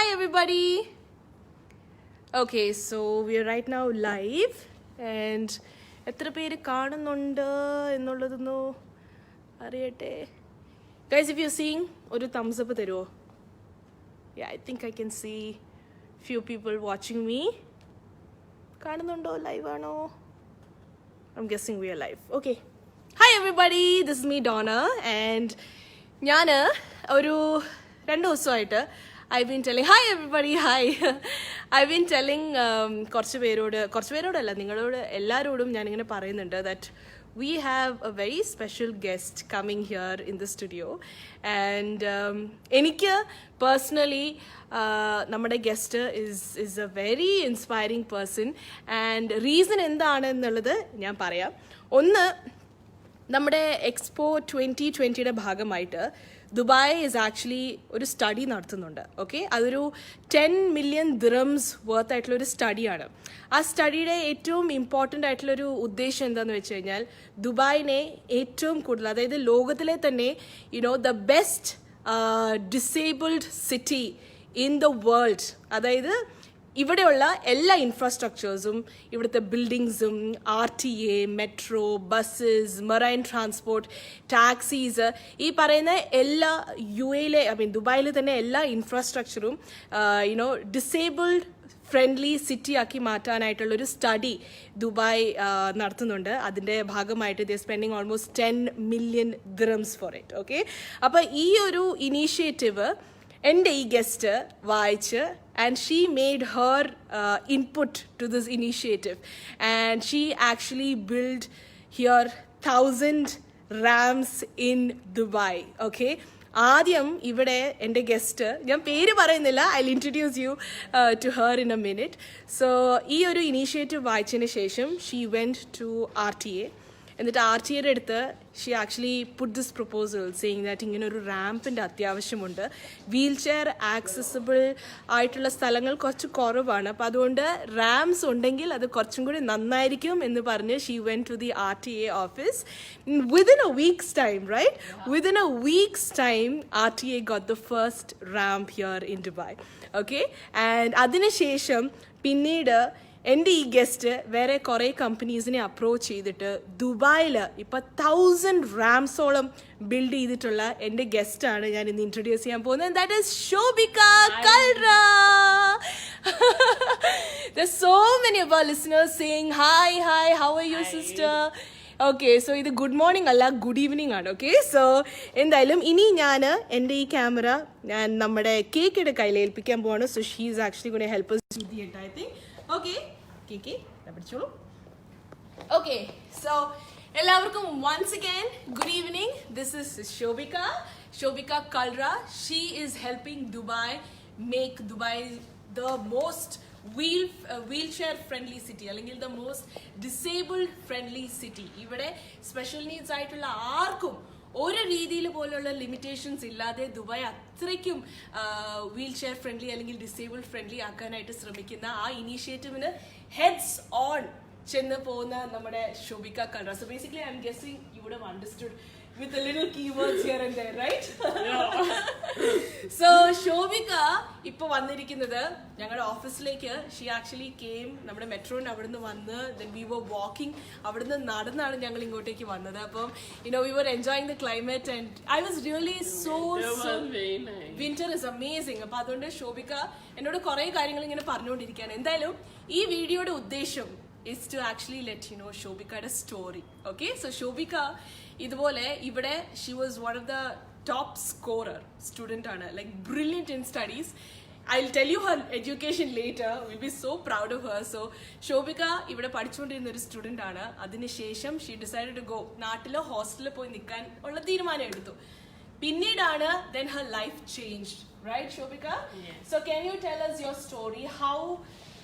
Hi everybody. Okay, so we are right now live and എത്ര പേര് കാണുന്നുണ്ട് എന്നുള്ളതൊന്നു അറിയട്ടെ. Guys, if you're seeing ഒരു thumbs up തരുമോ? Yeah, I think I can see few people watching me. കാണുന്നുണ്ടോ? Live ആണോ? I'm guessing we are live. Okay. Hi everybody, this is me Donna and ഞാൻ ഒരു 2 ദിവസമായിട്ട് I've been telling hi everybody hi I've been telling കുറച്ച് പേരോടല്ല നിങ്ങളോട് എല്ലാവരോടും ഞാനിങ്ങനെ പറയുന്നുണ്ട് that we have a very special guest coming here in the studio and എനിക്ക് personally നമ്മുടെ guest is a very inspiring person and reason എന്താണെന്നുള്ളത് ഞാൻ പറയാം. ഒന്ന്, നമ്മുടെ എക്സ്പോ 2020യുടെ ഭാഗമായിട്ട് ദുബായ് ഇസ് ആക്ച്വലി ഒരു സ്റ്റഡി നടത്തുന്നുണ്ട്. ഓക്കെ, അതൊരു 10 million dirhams വർത്ത് ആയിട്ടുള്ള ഒരു സ്റ്റഡിയാണ്. ആ സ്റ്റഡിയുടെ ഏറ്റവും ഇമ്പോർട്ടൻ്റ് ആയിട്ടുള്ളൊരു ഉദ്ദേശം എന്താണെന്ന് വെച്ച് കഴിഞ്ഞാൽ ദുബായിനെ ഏറ്റവും കൂടുതൽ, അതായത് ലോകത്തിലെ തന്നെ the best disabled city in the world, അതായത് ഇവിടെയുള്ള എല്ലാ ഇൻഫ്രാസ്ട്രക്ചേഴ്സും, ഇവിടുത്തെ ബിൽഡിങ്സും, RTA, metro, buses, marine transport, taxis, ഈ പറയുന്ന എല്ലാ ദുബായിൽ തന്നെ എല്ലാ ഇൻഫ്രാസ്ട്രക്ചറും ഡിസേബിൾഡ് ഫ്രണ്ട്ലി സിറ്റി ആക്കി മാറ്റാനായിട്ടുള്ളൊരു സ്റ്റഡി ദുബായ് നടത്തുന്നുണ്ട്. അതിൻ്റെ ഭാഗമായിട്ട് they spending almost 10 million dirhams for it. Okay, അപ്പോൾ ഈ ഒരു ഇനീഷ്യേറ്റീവ് എൻ്റെ ഈ ഗസ്റ്റ് വായിച്ച് and she made her input to this initiative and she actually built here 1,000 ramps in Dubai. Okay, ആദ്യം ഇവിടെ എൻ്റെ ഗസ്റ്റ്, ഞാൻ പേര് പറയുന്നില്ല, I will introduce you to her in a minute. So ഈ ഒരു ഇനീഷ്യേറ്റീവ് വായിച്ചതിന് ശേഷം ഷീ വെൻറ്റ് ടു RTA. എന്നിട്ട് RTAയുടെ അടുത്ത് she actually puttu this proposal saying that ഇങ്ങനെ ഒരു റാമ്പിൻ്റെ അത്യാവശ്യമുണ്ട്, വീൽ ചെയർ ആക്സസിബിൾ ആയിട്ടുള്ള സ്ഥലങ്ങൾ കുറച്ച് കുറവാണ്, അപ്പോൾ അതുകൊണ്ട് റാംസ് ഉണ്ടെങ്കിൽ അത് കുറച്ചും കൂടി നന്നായിരിക്കും എന്ന് പറഞ്ഞ് she went to the RTA office. Within a week's time, right, within a week's time RTA got the first ramp here in Dubai. Okay, and അതിനുശേഷം പിന്നീട് എൻ്റെ ഈ ഗസ്റ്റ് വേറെ കുറേ കമ്പനീസിനെ അപ്രോച്ച് ചെയ്തിട്ട് ദുബായിൽ ഇപ്പം 1000 റാംസോളം ബിൽഡ് ചെയ്തിട്ടുള്ള എൻ്റെ ഗസ്റ്റാണ് ഞാൻ ഇന്ന് ഇൻട്രൊഡ്യൂസ് ചെയ്യാൻ പോകുന്നത്. That is Shobhika Kalra. There's so many of our listeners saying hi, how are you sister? Okay, so ഇത് ഗുഡ് മോർണിംഗ് അല്ല, ഗുഡ് ഈവനിങ് ആണ്. ഓക്കെ, സോ എന്തായാലും ഇനി ഞാൻ എൻ്റെ ഈ ക്യാമറ ഞാൻ നമ്മുടെ കേക്കിയുടെ കയ്യിൽ ഏൽപ്പിക്കാൻ പോവാണ്. So she is actually going to help us with the entire thing. Okay, Kiki, പിടിച്ചോളൂ. Okay, so എല്ലാവർക്കും once again good evening. This is Shobhika Kalra. She is helping Dubai make Dubai the most wheelchair friendly city, അല്ലെങ്കിൽ the most disabled friendly city. ഇവിടെ special needs ആയിട്ടുള്ള ആർക്കും ഒരു രീതിയിൽ പോലുള്ള limitations ഇല്ലാതെ ദുബായ് അത്രയ്ക്കും വീൽ ചെയർ ഫ്രണ്ട്ലി അല്ലെങ്കിൽ ഡിസേബിൾഡ് ഫ്രണ്ട്ലി ആക്കാനായിട്ട് ശ്രമിക്കുന്ന ആ ഇനീഷ്യേറ്റീവിന് ഹെഡ്സ് ഓൺ ചെന്ന് പോകുന്ന നമ്മുടെ Shobhika Kalra. So basically I'm guessing you would have understood with a little keywords here and there, right? Yeah. So Shobhika ഇപ്പോൾ വന്നിരിക്കുന്നത് ഞങ്ങളുടെ ഓഫീസിലേക്ക്. ഷീ ആക്ച്വലി കെയിം നമ്മുടെ മെട്രോൻ്റെ അവിടുന്ന് വന്ന്, then we were walking, അവിടുന്ന് നടന്നാണ് ഞങ്ങൾ ഇങ്ങോട്ടേക്ക് വന്നത്. അപ്പം we were enjoying the climate and I was really so winter is amazing. അപ്പം അതുകൊണ്ട് ശോഭിക എന്നോട് കുറേ കാര്യങ്ങൾ ഇങ്ങനെ പറഞ്ഞുകൊണ്ടിരിക്കുകയാണ്. എന്തായാലും ഈ വീഡിയോയുടെ ഉദ്ദേശം is to actually let you know Shobhika's story. Okay, so Shobhika ഇതുപോലെ ഇവിടെ she was one of the top scorer student ആണ്, like brilliant in studies. I'll tell you her education later. We'll be so proud of her. So Shobhika ഇവിടെ പഠിച്ചുകൊണ്ടിരുന്ന ഒരു student ആണ്. അതിനുശേഷം she decided to go നാട്ടിലോ ഹോസ്റ്റലിൽ പോയി നിൽക്കാൻ ഉള്ള തീരുമാനം എടുത്തു. പിന്നീടാണ് then her life changed, right Shobhika? Yes. So can you tell us your story? How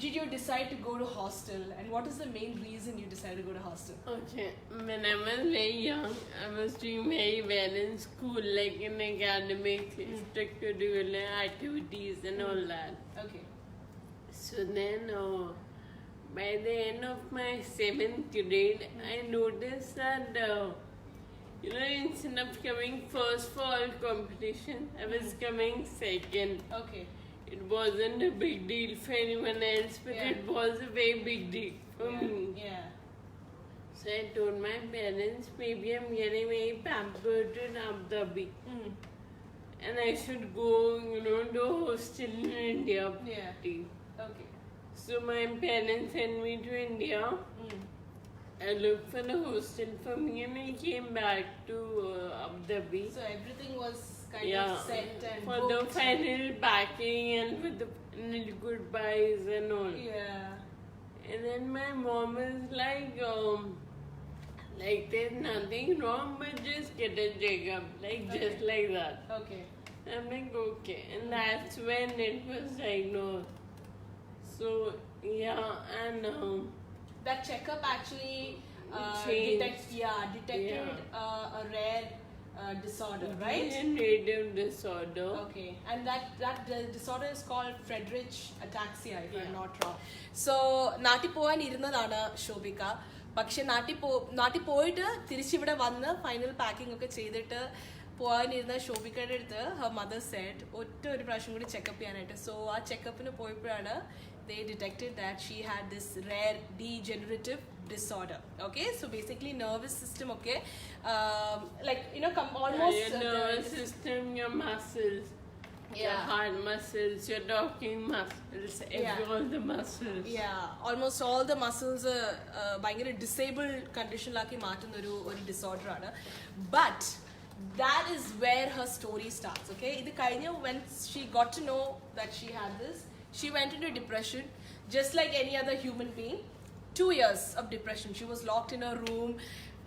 did you decide to go to hostel and what is the main reason you decided to go to hostel? Okay, when I was very young, I was doing very well in school, like in academics, extracurricular activities and all that. Okay. So then, by the end of my 7th grade, I noticed that instead of coming first for all competition, I was coming second. Okay. it wasn't a big deal for anyone else, but Yeah. it was a very big deal for me. Yeah. So I told my parents, maybe I'm getting very pampered in Abu Dhabi. And I should go, to a hostel in India. Yeah. Okay. So my parents sent me to India. I looked for the hostel for me and I came back to Abu Dhabi. So everything was kind of set and for the booked. final packing and for the final goodbyes and all. Yeah. And then my mom is like there's nothing wrong, but just get a checkup, just like that. Okay. I'm like, okay. And that's when it was diagnosed. So, yeah, and That checkup actually Changed. detected a rare disorder, right? degenerative disorder. Okay, and that disorder is called Friedreich ataxia, if I'm not wrong. So നാട്ടിൽ പോകാൻ ഇരുന്നതാണ് ശോഭിക. പക്ഷെ നാട്ടിൽ പോയിട്ട് തിരിച്ചിവിടെ വന്ന് final packing ഒക്കെ ചെയ്തിട്ട് പോകാനിരുന്ന ശോഭിക്കയുടെ അടുത്ത് her mother Z ഒരു പ്രാവശ്യം കൂടി ചെക്കപ്പ് ചെയ്യാനായിട്ട്. സോ ആ ചെക്കപ്പിന് പോയപ്പോഴാണ് they detected that she had this rare degenerative disorder. Okay, so basically nervous system, okay, almost your nervous system, your muscles, your heart muscles, your talking muscles, all the muscles. Yeah, almost all the muscles ഭയങ്കര disabled conditionലാക്കി മാറ്റുന്ന ഒരു disorder ആണ്. But that is where her story starts, okay? ഇത് കഴിഞ്ഞ് when she got to know that she had this, she went into depression just like any other human being. 2 years of depression. She was locked in her room.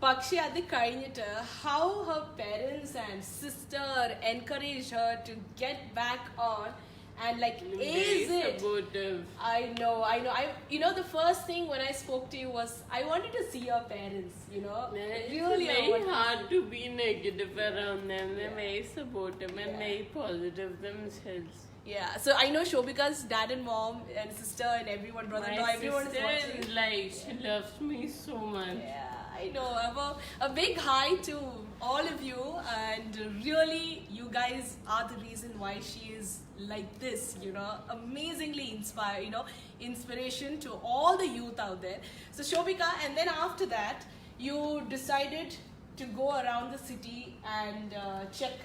പക്ഷെ അത് കഴിഞ്ഞിട്ട് how her parents and sister encouraged her to get back on and ace it. Supportive. I know. The first thing when I spoke to you was I wanted to see your parents, It's very hard to be negative around them. They're very supportive and very positive themselves. Yeah, so I know Shobika's dad and mom and sister and everyone, brother-in-law, everyone is watching. She loves me so much. Yeah, I know. A big hi to all of you, and really, you guys are the reason why she is like this, amazingly inspired, inspiration to all the youth out there. So Shobika, and then after that, you decided to go around the city and check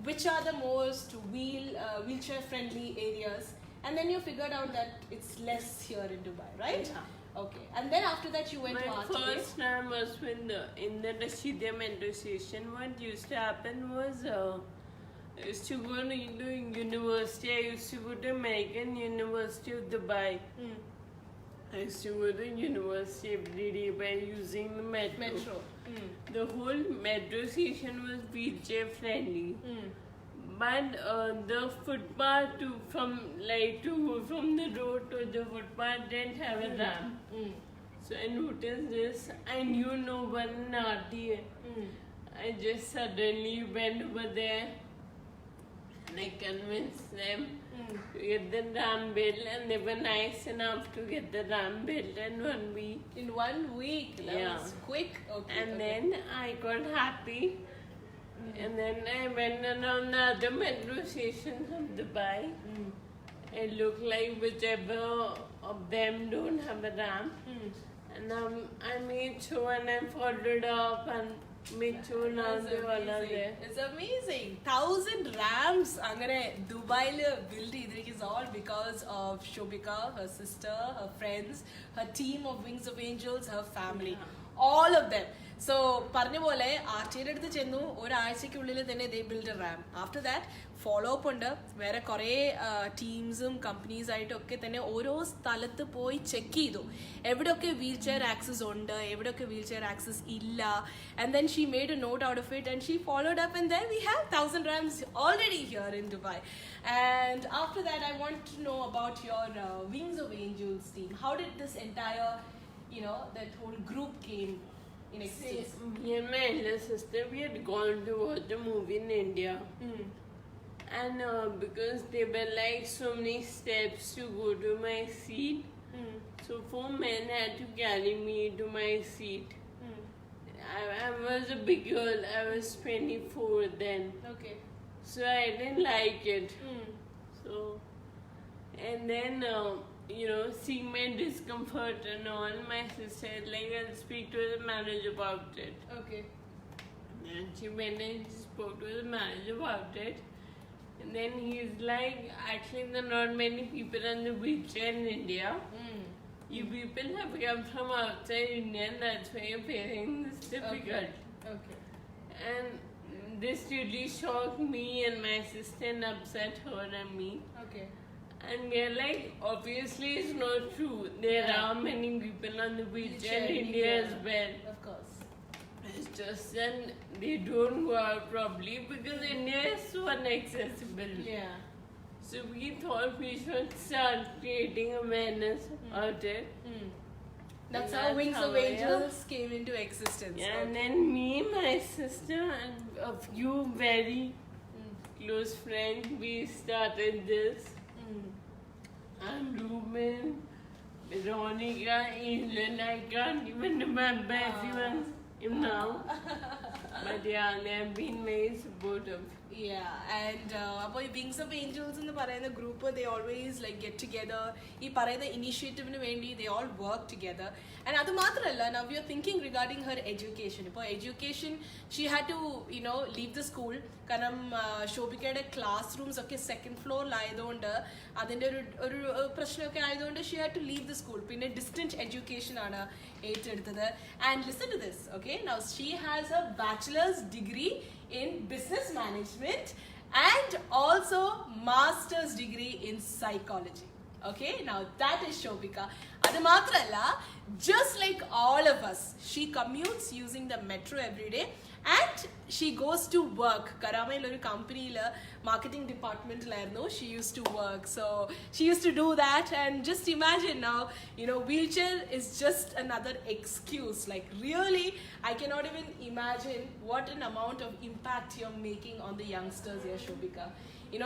which are the most wheelchair friendly areas, and then you figured out that it's less here in Dubai, right? Yeah. Okay, and then after that you went to My RTA. first time was in the Rashida metro station. What used to happen was I used to go to university. I used to go to American University of Dubai. I used to go to university every day by using the metro. The whole metro station was wheelchair friendly. But the footpath from the road to the footpath didn't have a ramp. So I noticed this. I knew no one in RTA. I just suddenly went over there and I convinced them to get the ramp built, and they were nice enough to get the ramp built in 1 week. In 1 week, that was quick. Okay, And then I got happy. And then I went around the other metro stations of Dubai. It looked like whichever of them don't have a ramp. And I made sure and I followed up and made sure now they all are there. It's amazing. 1,000 ramps അങ്ങനെ ദുബായില് build ചെയ്തിരിക്കുന്നത് is all because of Shobika, her sister, her friends, her team of Wings of Angels, her family. All of them. So പറഞ്ഞ പോലെ ആർട്ടിയുടെ അടുത്ത് ചെന്നു ഒരാഴ്ചക്കുള്ളിൽ തന്നെ they build a ramp. After that follow up ഉണ്ട്. വേറെ കുറേ ടീംസും കമ്പനീസ് ആയിട്ടൊക്കെ തന്നെ ഓരോ സ്ഥലത്ത് പോയി ചെക്ക് ചെയ്തു എവിടെയൊക്കെ വീൽ ചെയർ ആക്സസ് ഉണ്ട്, എവിടെയൊക്കെ വീൽ ചെയർ ആക്സസ് ഇല്ല. And then she made a note out of it and she followed up and then we have 1,000 ramps already here in Dubai. And after that I want to know about your Wings of Angels team. How did this entire, that whole group came in existence? Me and my elder sister, we had gone to watch a movie in India. And because there were so many steps to go to my seat, so 4 men had to carry me to my seat. I was a big girl. I was 24 then. Okay. So I didn't like it. So And then, seeing my discomfort and all, my sister said, like, I'll speak to the manager about it. Okay. And she went and spoke to the manager about it. And then he's like, actually, there are not many people on the wheelchair in India. You people have come from outside India, and that's why you're facing this difficult. Okay. And this really shocked me and my sister and upset her and me. Okay. And we're like, obviously it's not true. There are many people on the wheelchair in India as well. Of course. It's just that they don't go out properly because India is so inaccessible. Yeah. So we thought we should start creating awareness about it. That's And how that's Wings how of I- Angels came into existence. Yeah, and then me, my sister, and a few very close friends, we started this. And Ruben, Veronica, England, I can't even remember everyone's name now. But yeah, they have been very supportive. Yeah, and അപ്പോൾ ഈ wings of angels എന്ന് പറയുന്ന group they always like get together ഈ പറയുന്ന ഇനിഷ്യേറ്റീവിന് വേണ്ടി they all work together and അത് മാത്രമല്ല now you are thinking regarding her education ഇപ്പോൾ education she had to leave the school കാരണം ശോഭിക്കയുടെ ക്ലാസ് റൂംസ് ഒക്കെ സെക്കൻഡ് ഫ്ലോറിലായതുകൊണ്ട് അതിൻ്റെ ഒരു പ്രശ്നമൊക്കെ ആയതുകൊണ്ട് she had to leave the school പിന്നെ ഡിസ്റ്റൻറ്റ് എഡ്യൂക്കേഷൻ ആണ് ഏറ്റെടുത്തത് and listen to this okay now she has a bachelor's degree in business management and also master's degree in psychology. Okay, now that is Shobhika. Adu matralla, just like all of us, she commutes using the metro every day and she goes to work. Karamayil oru company la marketing department layirunnu she used to work. So she used to do that and just imagine now, wheelchair is just another excuse. Like really, I cannot even imagine what an amount of impact you're making on the youngsters here, Shobhika.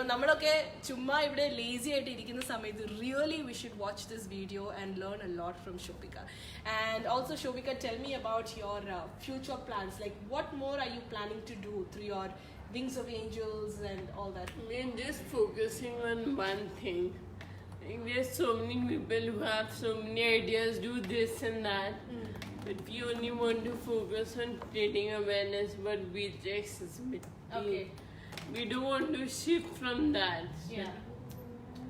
നമ്മളൊക്കെ ചുമ്മാ ഇവിടെ lazy ആയിട്ട് ഇരിക്കുന്ന സമയത്ത് really we should watch this video and learn a lot from Shobhika and also Shobhika tell me about your future plans like what more are you planning to do through your Wings of Angels and all that? We're just focusing on one thing. Like, there's so many people who have so many ideas, do this and that. But we only want to focus on creating awareness about wheelchair accessibility. Okay. We don't want to shift from that. Yeah.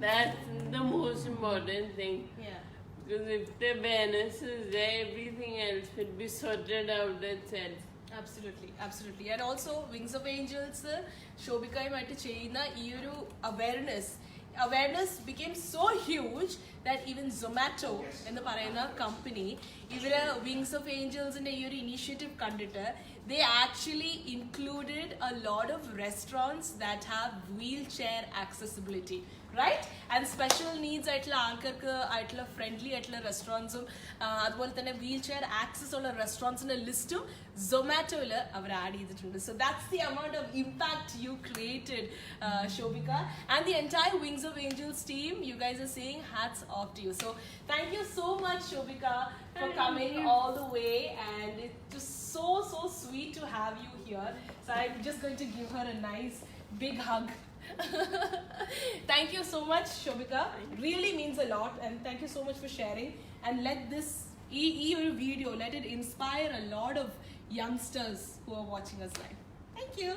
That's the most important thing. Yeah. Because if the awareness is there, everything else will be sorted out itself. Absolutely, absolutely. And also Wings of Angels ശോഭികയുമായിട്ട് ചെയ്യുന്ന ഈ ഒരു awareness became so huge that even Zomato എന്ന് പറയുന്ന company ഇവര് Wings of Angelsന്റെ ഈ ഒരു initiative കണ്ടിട്ട് they actually included a lot of restaurants that have wheelchair accessibility, right? And special needs ആയിട്ടുള്ള ആൾക്കാർക്ക് ആയിട്ടുള്ള ഫ്രണ്ട്ലി ആയിട്ടുള്ള റെസ്റ്റോറൻറ്റ്സും അതുപോലെ തന്നെ വീൽ ചെയർ ആക്സസ് ഉള്ള റെസ്റ്റോറൻറ്റ്സിന്റെ ലിസ്റ്റും സൊമാറ്റോയിൽ അവർ ആഡ് ചെയ്തിട്ടുണ്ട്. So that's the amount of impact you created, Shobhika, and the entire Wings of Angels team. You guys are saying hats off to you. So thank you so much, Shobhika, for coming all the way, and it's just so sweet to have you here. So I'm just going to give her a nice big hug. Thank you so much, Shobhika. Really means a lot, and thank you so much for sharing. And let this video let it inspire a lot of youngsters who are watching us live. Thank you.